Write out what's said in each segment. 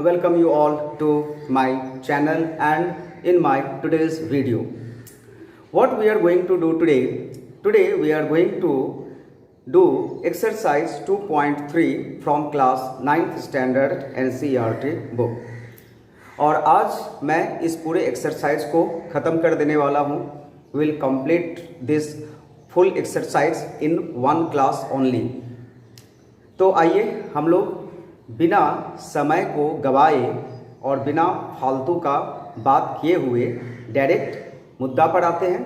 welcome you all to my channel and in my today's video. What we are going to do today we are going to do exercise 2.3 from class 9th standard NCERT book. और आज मैं इस पूरे exercise को ख़त्म कर देने वाला हूँ. Will complete this full exercise in one class only. तो आइए हम लोग बिना समय को गवाए और बिना फालतू का बात किए हुए डायरेक्ट मुद्दा पर आते हैं.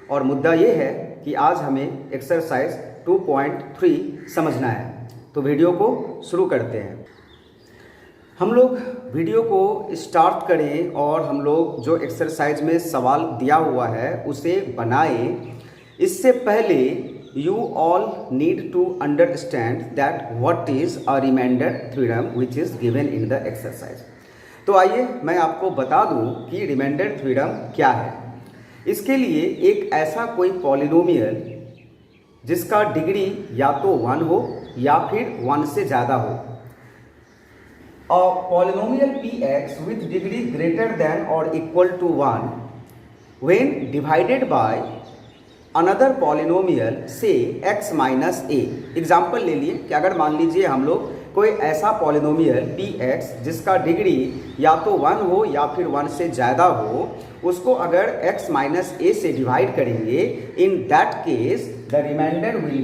और मुद्दा ये है कि आज हमें एक्सरसाइज 2.3 समझना है. तो वीडियो को शुरू करते हैं. हम लोग वीडियो को स्टार्ट करें और हम लोग जो एक्सरसाइज में सवाल दिया हुआ है उसे बनाएं. इससे पहले you all need to understand that what is a remainder theorem which is given in the exercise. तो आइए मैं आपको बता दूं कि रिमाइंडर थ्योरम क्या है. इसके लिए एक ऐसा कोई पॉलिनोमियल जिसका डिग्री या तो 1 हो या फिर 1 से ज़्यादा हो. A polynomial px with degree greater than or equal to 1 when divided by another polynomial से x माइनस ए. एग्जाम्पल ले लिए कि अगर मान लीजिए हम लोग कोई ऐसा पॉलिनोमियल px जिसका डिग्री या तो 1 हो या फिर 1 से ज़्यादा हो, उसको अगर x माइनस ए से डिवाइड करेंगे, in that case the remainder will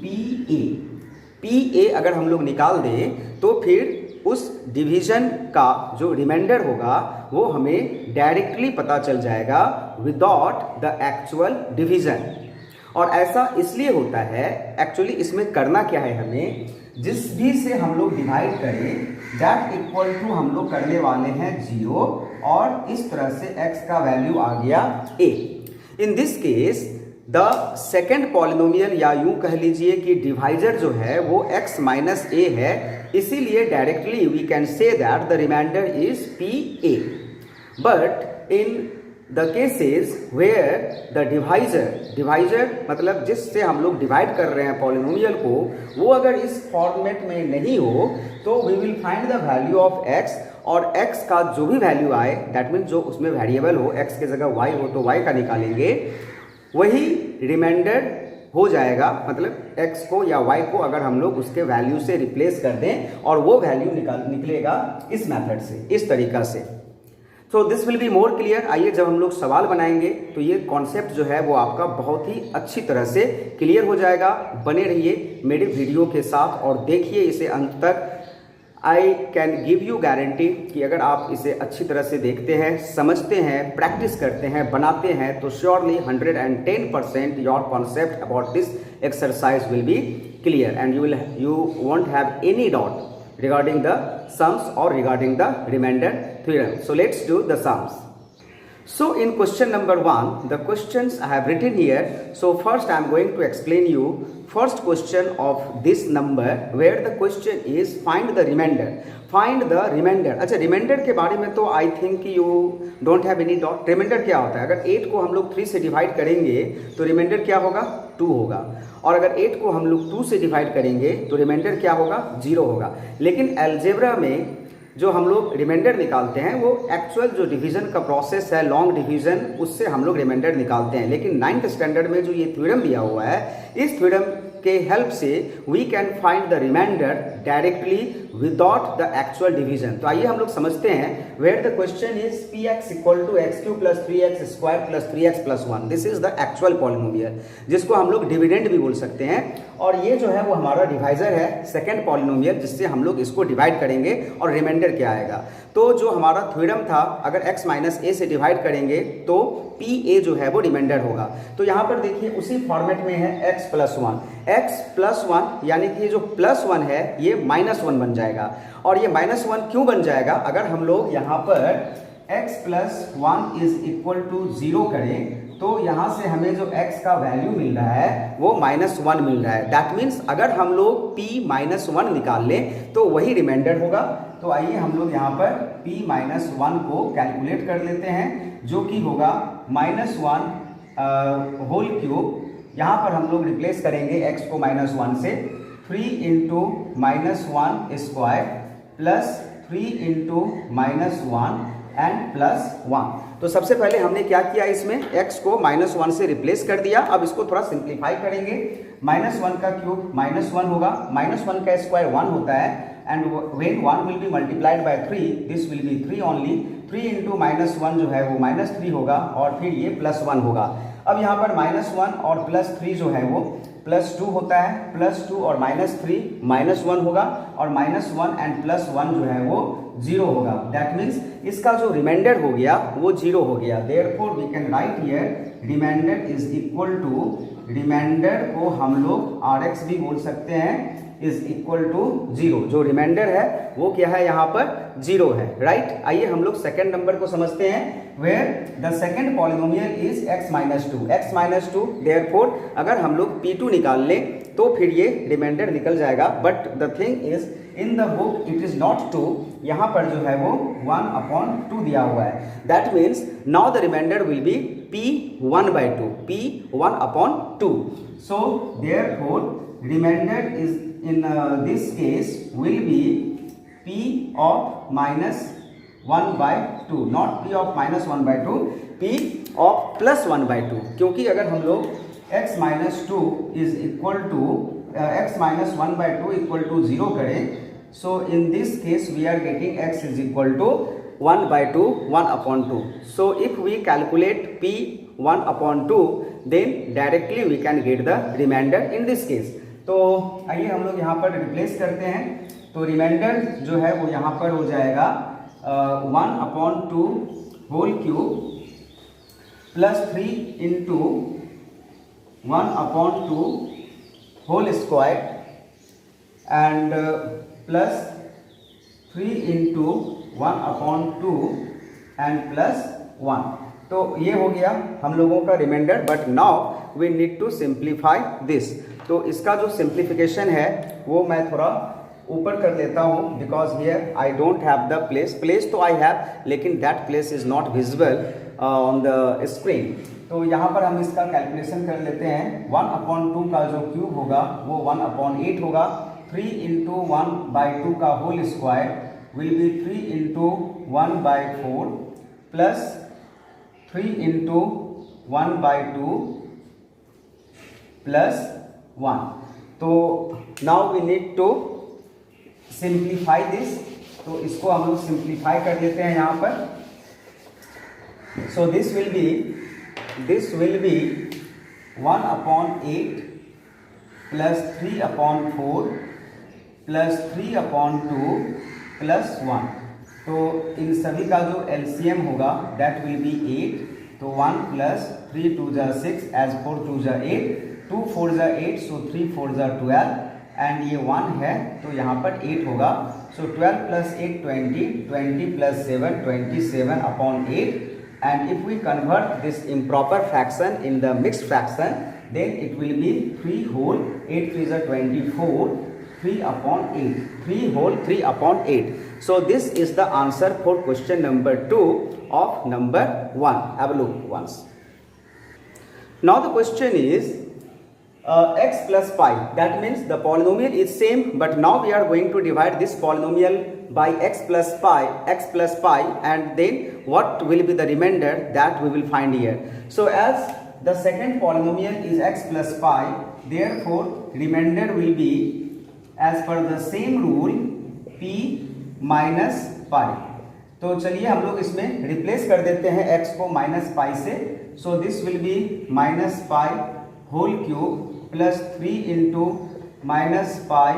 be pa अगर हम लोग निकाल दें तो फिर उस डिवीजन का जो रिमाइंडर होगा वो हमें डायरेक्टली पता चल जाएगा विदाउट द एक्चुअल डिवीजन. और ऐसा इसलिए होता है, एक्चुअली इसमें करना क्या है, हमें जिस भी से हम लोग डिवाइड करें दैट इक्वल टू हम लोग करने वाले हैं 0 और इस तरह से x का वैल्यू आ गया a. In this case the second polynomial या यूं कह लीजिए कि डिवाइजर जो है वो x माइनस ए है. इसीलिए directly we can say that the remainder is pa. But in the cases where the divisor मतलब जिससे हम लोग डिवाइड कर रहे हैं पॉलिनोमियल को, वो अगर इस फॉर्मेट में नहीं हो तो we will find the value of x. और x का जो भी वैल्यू आए, दैट मीन्स जो उसमें वेरिएबल हो, x की जगह y हो तो y का निकालेंगे, वही रिमाइंडर हो जाएगा. मतलब x को या y को अगर हम लोग उसके वैल्यू से रिप्लेस कर दें और वो वैल्यू निकलेगा इस मेथड से, इस तरीका से. So this will be more clear. आइए जब हम लोग सवाल बनाएंगे तो ये कॉन्सेप्ट जो है वो आपका बहुत ही अच्छी तरह से क्लियर हो जाएगा. बने रहिए मेरे वीडियो के साथ और देखिए इसे अंत तक. I can give you guarantee कि अगर आप इसे अच्छी तरह से देखते हैं, समझते हैं, प्रैक्टिस करते हैं, बनाते हैं तो surely 110% your concept about this exercise will be clear and you won't have any doubt regarding the sums or regarding the remainder theorem. So let's do the sums. So in question number 1, the questions I have written here. So first I am going to explain you first question of this number where the question is find the remainder. Find the remainder. अच्छा, remainder के बारे में तो I think you don't have any doubt. Remainder क्या होता है? अगर 8 को हम लोग 3 से डिवाइड करेंगे तो रिमाइंडर क्या होगा? 2 होगा. और अगर 8 को हम लोग 2 से डिवाइड करेंगे तो रिमाइंडर क्या होगा? 0 होगा. लेकिन अलजेब्रा में जो हम लोग रिमाइंडर निकालते हैं वो एक्चुअल जो डिवीजन का प्रोसेस है, लॉन्ग डिवीजन, उससे हम लोग रिमाइंडर निकालते हैं. लेकिन 9th स्टैंडर्ड में जो ये थ्योरम दिया हुआ है, इस थ्योरम के हेल्प से we can find the remainder directly without the actual division. तो आइए हम लोग समझते हैं where the question is px equal to x³ plus 3x square plus 3x plus 1. This is the actual polynomial जिसको हम लोग डिविडेंड भी बोल सकते हैं. और ये जो है वो हमारा डिवाइजर है, सेकेंड पॉलिनोमियल, जिससे हम लोग इसको डिवाइड करेंगे और रिमाइंडर क्या आएगा. तो जो हमारा थ्योरम था, अगर x माइनस ए से डिवाइड करेंगे तो pa जो है वो रिमाइंडर होगा. तो यहाँ पर देखिए उसी फॉर्मेट में है x प्लस 1. x प्लस 1 यानी कि जो प्लस 1 है ये माइनस 1 बन जाएगा. और ये माइनस 1 क्यों बन जाएगा? अगर हम लोग यहाँ पर x plus 1 is equal to 0 करें तो यहाँ से हमें जो x का वैल्यू मिल रहा है वो -1 मिल रहा है. दैट मीन्स अगर हम लोग p -1 निकाल लें तो वही रिमाइंडर होगा. तो आइए हम लोग यहाँ पर p -1 को कैलकुलेट कर लेते हैं, जो कि होगा -1 होल क्यूब. यहाँ पर हम लोग रिप्लेस करेंगे x को -1 से. 3 into -1 square plus 3 into -1 and +1। तो सबसे पहले हमने क्या किया, इसमें x को -1 से रिप्लेस कर दिया। अब इसको थोड़ा सिंप्लीफाई करेंगे। -1 का क्यूब -1 होगा, -1 का स्क्वायर 1 होता है, and when 1 will be multiplied by 3 this will be 3 only. 3 into -1 जो है वो -3 होगा, और फिर ये +1 होगा। अब यहाँ पर -1 और +3 जो है वो +2 होता है, +2 और -3 -1 होगा, और -1 एंड +1 जो है वो 0 होगा। दैट मीन्स इसका जो रिमाइंडर हो गया वो 0 हो गया। Therefore we can write here remainder is equal to, remainder को हम लोग RX भी बोल सकते हैं, इज इक्वल टू 0। जो रिमाइंडर है वो क्या है, यहाँ पर 0 है, राइट। आइए हम लोग सेकंड नंबर को समझते हैं, where the second polynomial is x-2। Therefore अगर हम लोग P2 निकाल लें तो फिर ये रिमाइंडर निकल जाएगा, but the thing is in the book it is not 2, यहाँ पर जो है वो 1/2 दिया हुआ है। That means now the remainder will be P1/2, P1/2। So therefore remainder is in this case will be P of -1/2, not P of -1/2, P of +1/2। क्योंकि अगर हम लोग x-2 is equal to x-1/2 equal to 0 करें, so in this case we are getting x is equal to 1/2, 1/2। so if we calculate P 1/2 then directly we can get the remainder in this case। तो आइए हम लोग यहाँ पर replace करते हैं। तो रिमाइंडर जो है वो यहाँ पर हो जाएगा 1/2 whole cube +3 into 1/2 whole square and +3 into 1/2 and +1। तो ये हो गया हम लोगों का remainder, but now we need to simplify this. तो इसका जो सिंप्लीफिकेशन है वो मैं थोड़ा ऊपर कर लेता हूँ, because here I don't have the place तो आई हैव, लेकिन that place is not visible on the screen. तो यहाँ पर हम इसका कैलकुलेशन कर लेते हैं। 1/2 का जो क्यूब होगा वो 1/8 होगा। 3 इंटू 1/2 का whole square will be 3 into 1/4 plus 3 into 1/2 plus 1। तो now we need to simplify this. तो इसको हम लोग सिंप्लीफाई कर लेते हैं यहाँ पर। सो this will B 1/8 plus 3/4 plus 3/2 plus 1। तो इन सभी का जो LCM होगा दैट विल बी 8। तो 1 प्लस 3 2 जा 6, एज 4 2 जा 8, 2 4 जा 8, सो 3 4 जा 12, एंड ये 1 है तो यहाँ पर 8 होगा। सो 12 plus 8 20, 20 plus 7 27/8, and if we convert this improper fraction in the mixed fraction then it will be 3 whole 8 3 is 24, 3/8, 3 whole 3/8। so this is the answer for question number 2 of number 1. have a look once. Now the question is x plus pi, that means the polynomial is same, but now we are going to divide this polynomial by x plus pi, and then what will be the remainder that we will find here. So as the second polynomial is x plus pi, therefore remainder will be as per the same rule p minus pi। तो चलिए हम लोग इसमें replace कर देते हैं x को -pi से। So this will be -pi whole cube plus 3 into -pi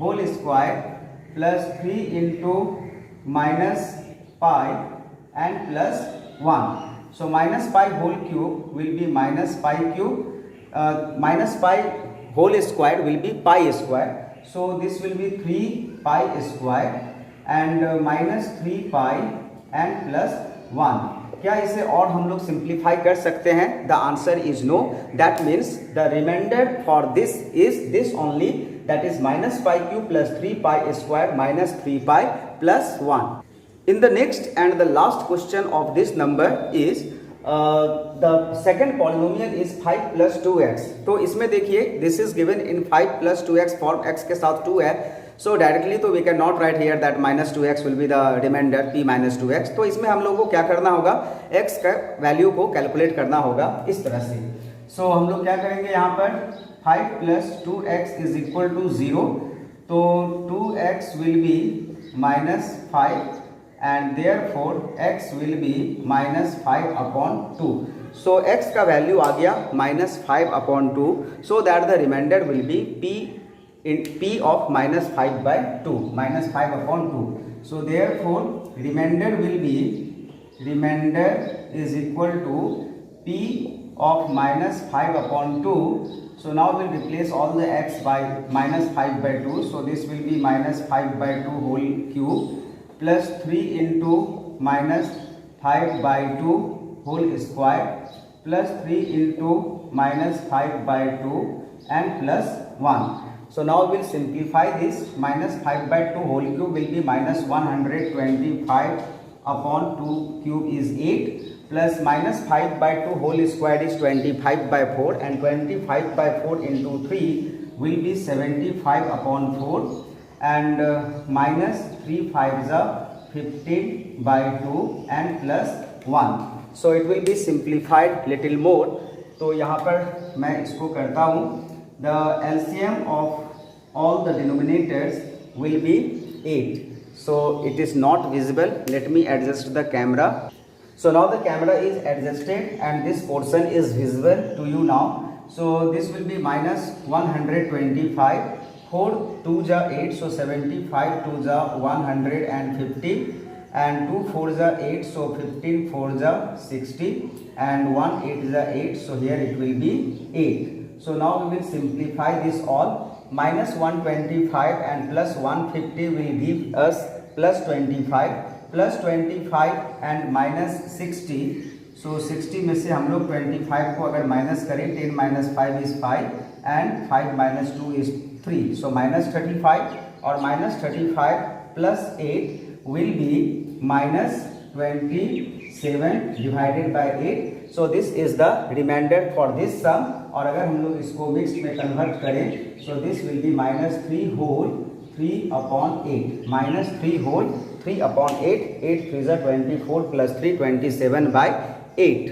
whole square plus 3 into -pi and plus 1। So -pi whole cube will be -pi cube, -pi whole square will be pi square. So this will be 3pi square and -3pi and plus 1। क्या इसे और हम लोग simplify कर सकते हैं? The answer is no. That means the remainder for this is this only, that is -pi cube plus 3pi square minus 3pi plus 1। In the next and the last question of this number is the second polynomial is 5 plus 2x। तो इसमें देखिए this is given in 5 plus 2x form, x के साथ 2 है। So directly तो we can not write here that -2x will be the remainder p -2x। तो इसमें हम लोग को क्या करना होगा, x का वैल्यू को कैलकुलेट करना होगा इस तरह से। सो हम लोग क्या करेंगे, यहाँ पर 5 + 2x इज इक्वल टू 0, तो 2x will B -5 and therefore x will be -5/2। so x का वैल्यू आ गया -5/2, so that the remainder will be p of -5/2, -5/2। so therefore remainder is equal to p of -5/2। so now we'll replace all the x by -5/2, so this will be -5/2 whole cube plus 3 into -5/2 whole square plus 3 into -5/2 and plus 1. So now we'll simplify this. -5/2 whole cube will be -125/2 cube is 8 plus -5/2 whole square is 25/4 and 25/4 into 3 will be 75/4 and -3 5s are 15/2 and plus 1. so it will be simplified little more। तो यहाँ पर मैं इसको करता हूँ, the LCM of all the denominators will be 8, so it is not visible, let me adjust the camera। so now the camera is adjusted and this portion is visible to you now। so this will be -125, 4 2s are 8, so 75 2s are 150 and 2 4s are 8, so 15 4s are 60 and 1 8s are 8, so here it will be 8। so now we will simplify this all, -125 and plus 150 will give us plus 25 and -60, so 60 में से हम लोग 25 को अगर minus करें, 10 - 5 is 5 and 5 - 2 is 3, so -35 और -35 plus 8 will be -27 divided by 8, so this is the remainder for this sum। और अगर हम लोग इसको मिक्स में कन्वर्ट करें, so this will be -3 whole 3/8, -3 whole 3/8, 8 3s are 24 plus 3 27/8।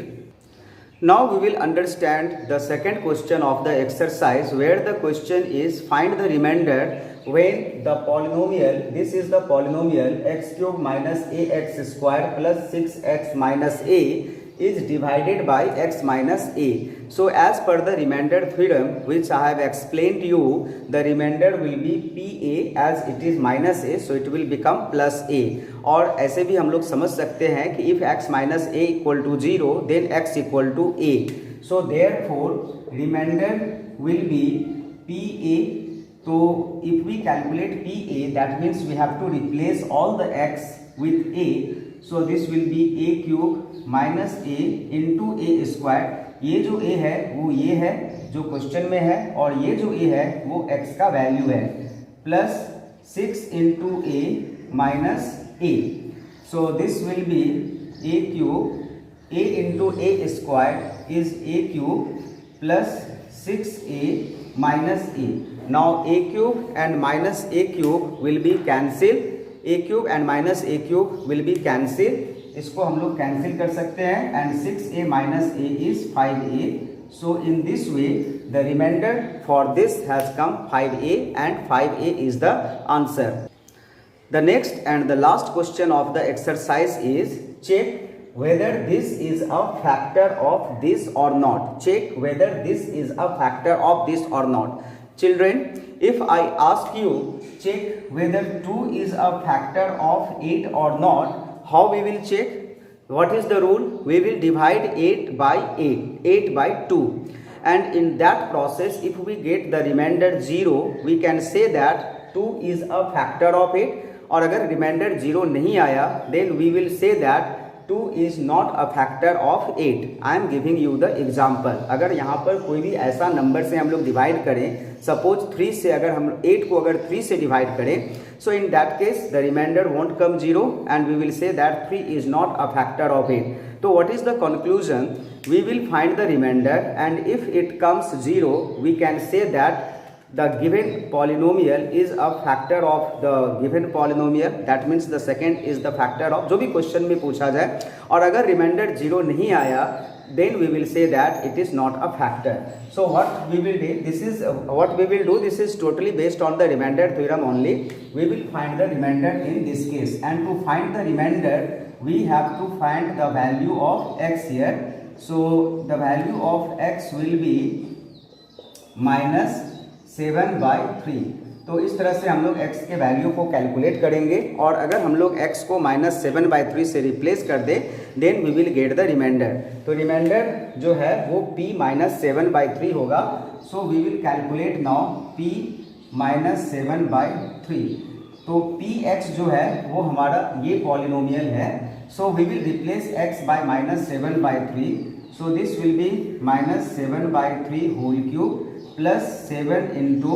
Now we will understand the second question of the exercise, where the question is find the remainder when the polynomial, this is the polynomial x³ - ax square plus 6x - a is divided by x minus a। so as per the remainder theorem which I have explained you, the remainder will be pa, as it is minus a, so it will become plus a। और ऐसे भी हम लोग समझ सकते हैं कि if x minus a equal to 0 then x equal to a, so therefore remainder will be pa। so if we calculate pa, that means we have to replace all the x with a, so this will be a³ minus a into a square। ये जो a है वो ये है जो question में है, और ये जो a है वो x का वैल्यू है, plus 6 into a minus a, so this will be a³ a into a square is a³ plus 6a minus a। now a³ and minus a³ will be cancelled, a³ and minus a³ will be cancelled, इसको हम लोग cancel कर सकते हैं, and 6a minus a is 5a। so in this way the remainder for this has come 5a and 5a is the answer। the next and the last question of the exercise is check whether this is a factor of this or not, check whether this is a factor of this or not। children, if I ask you check whether 2 is a factor of 8 or not, how we will check? what is the rule? we will divide 8 by 8 by 2, and in that process if we get the remainder 0 we can say that 2 is a factor of 8, और अगर reminder 0 नहीं आया then we will say that 2 is not a factor of 8। I am giving you the example। अगर यहाँ पर कोई भी ऐसा नंबर से हम लोग डिवाइड करें, सपोज 3 से, अगर हम 8 को अगर 3 से डिवाइड करें, so in that case the remainder won't come 0 and we will say that 3 is not a factor of 8। so what is the conclusion? we will find the remainder and if it comes 0 we can say that the given polynomial is a factor of the given polynomial, that means the second is the factor of, जो भी question में पूछा जाए, और अगर reminder zero नहीं आया then we will say that it is not a factor. So what we will do, this is totally based on the remainder theorem only. We will find the remainder in this case, and to find the remainder we have to find the value of x here. So the value of x will be -7/3. तो इस तरह से हम लोग x के value को calculate करेंगे, और अगर हम लोग x को -7/3 से रिप्लेस कर दे then we will get the remainder. तो रिमाइंडर जो है वो p -7/3 होगा. So we will calculate now p -7/3. तो px जो है वो हमारा ये पॉलिनोमियल है. So we will replace x by -7/3. So this will be -7/3 whole cube plus 7 into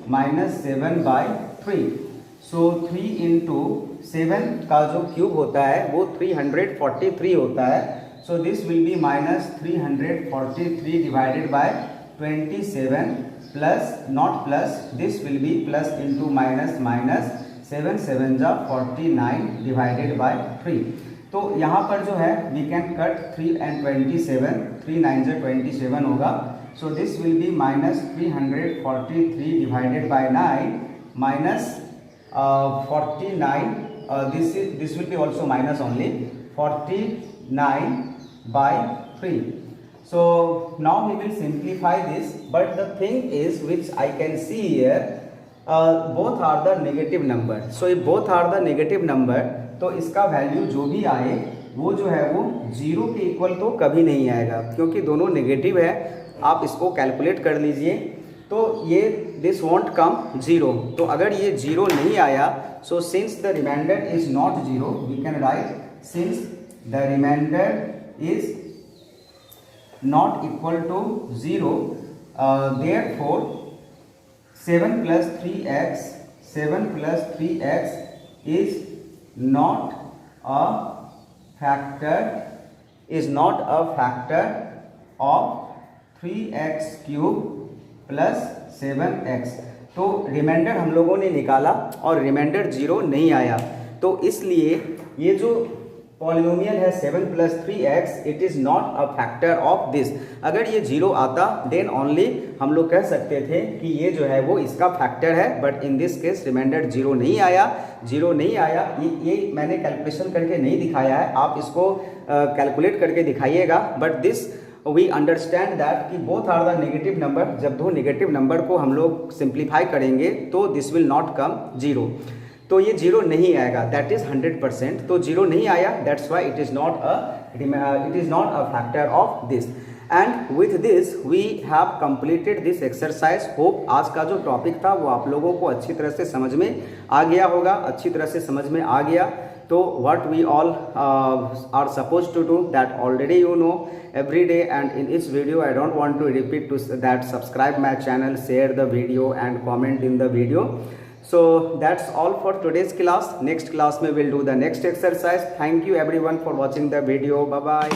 -7/3. So 3 into 7 का जो क्यूब होता है वो 343 होता है. सो this will B -343 divided by 27 plus not plus, this will B plus into minus minus 7 7 जा 49 divided by 3. तो यहाँ पर जो है वी कैन कट 3 and 27, 3 9 जा 27 होगा. So this will be -343 divided by 9 minus 49. This will be also minus only 49/3. So now we will simplify this. But the thing is, which I can see here, both are the negative number. So if both are the negative number, तो इसका value जो भी आए वो जो है वो zero के इक्वल तो कभी नहीं आएगा, क्योंकि दोनों नेगेटिव है. आप इसको कैलकुलेट कर लीजिए. तो ये दिस वॉन्ट कम जीरो. तो अगर ये जीरो नहीं आया, so since the remainder is not zero, we can write since the remainder is not equal to zero, therefore 7 + 3x is not a factor of 3x³ plus 7x. तो reminder हम लोगों ने निकाला और रिमाइंडर जीरो नहीं आया. तो इसलिए ये जो पॉलिनोमियल है 7 + 3x, it is not a factor of this. अगर ये जीरो आता देन ओनली हम लोग कह सकते थे कि ये जो है वो इसका फैक्टर है. But in this case remainder zero नहीं आया. ये मैंने कैलकुलेशन करके नहीं दिखाया है, आप इसको कैलकुलेट करके दिखाइएगा. But this we understand that कि both are the negative number. जब दो नेगेटिव नंबर को हम लोग सिंप्लीफाई करेंगे तो this will not come zero. तो ये जीरो नहीं आएगा, दैट इज 100%. तो जीरो नहीं आया, that's why it is not a factor of this. And with this we have completed this exercise. Hope आज का जो टॉपिक था वो आप लोगों को अच्छी तरह से समझ में आ गया होगा, अच्छी तरह से समझ में आ गया. So what we all are supposed to do, that already you know every day, and in this video I don't want to repeat to that. Subscribe my channel, share the video and comment in the video. So that's all for today's class. Next class में we'll do the next exercise. Thank you everyone for watching the video. Bye bye.